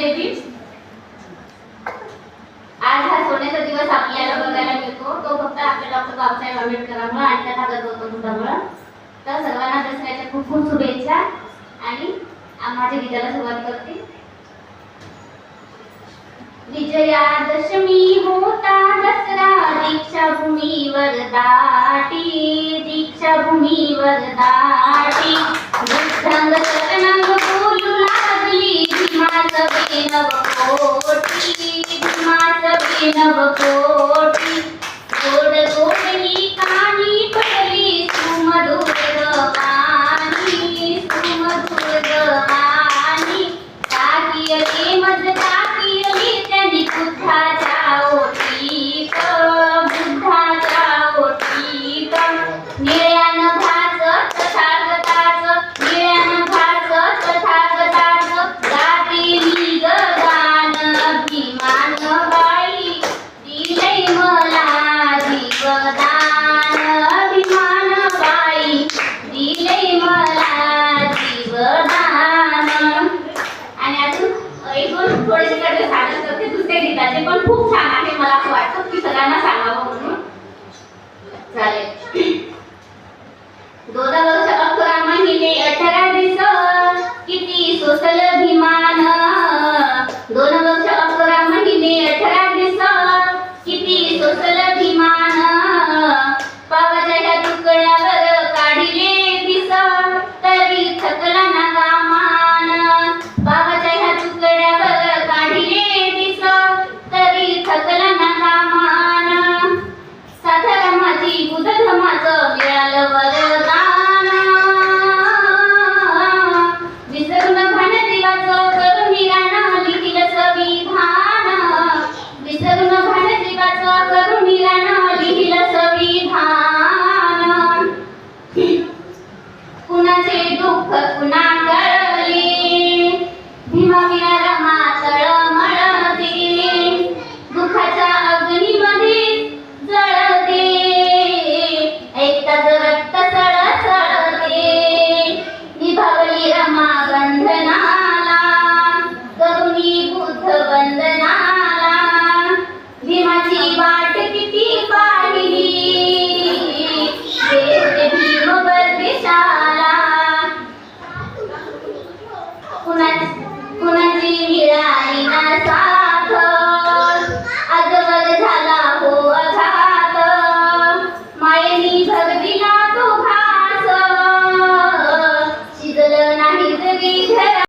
देवी. आज हा सोन्याचा दिवस आपल्याला बघायला मिळतो, तो फक्त आपल्या डॉक्टर बाबासाहेब आंबेडकरांमुळे आणि त्या ताकद गौतमबुद्धामुळे. तर सर्वांना दसऱ्याच्या खूप खूप शुभेच्छा आणि माझ्या गीताला सुरुवात करते. विजयादशमी होता दसरा दीक्षाभूमीवर दाटी, दीक्षाभूमीवर दाटी. बुद्धंग शरणंग बोलू लागली भीमासवे नवकोटी, भीमासवे नवकोटी. गोड गोड ही कहाणी पडली सुमधुर गाणी, सुमधुर गाणी. टाकियली मज टाकियली त्यांनी बुद्धाच्या ओटीत, बुद्धाच्या ओटीत. निळ्यान भाच तथागताच, निळ्यान भाच तथागताच. गातेली ग गान भीमान बाई, दिलंय मला जीवदान. भीमान बाई दिलंय मला जीवदान. आणि अजून एक दोन थोडेसे कडे सादर करते दुसऱ्या गीताचे, पण खूप छान आहे. मला असं वाटतं की सगळ्यांना सांगावं म्हणून. चालेल. 12 वर्ष 11 महिने 18 दिवस किती सोसल भीमान. 2 वर्ष 11 महिने 18 दिवस किती सोसल भीमान. पावाच्या ह्या तुकड्यावर काढिले दिस तरी थकला ना कामान. पावाच्या ह्या तुकड्यावर काढिले दिस तरी थकला ना कामान. साध्या धर्माची बुद्ध धर्माचं मिळालं वरदान. विसरून भान देवाचं करून निराण लिहिलं संविधान. विसरून भान देवाचं करून निराण लिहिलं संविधान. कुणाचे दुःख कुणा कळले भीमाविना रमा तळमळते. दुःखाच्या अग्नीमध्ये जळते ऐकताच रक्त सळसळते. निभावली रमा बंधनाला करुणी बुद्ध वंदनाला. भीमाची वाट किती पाहिली गेले भीम परदेशाला. कुणाची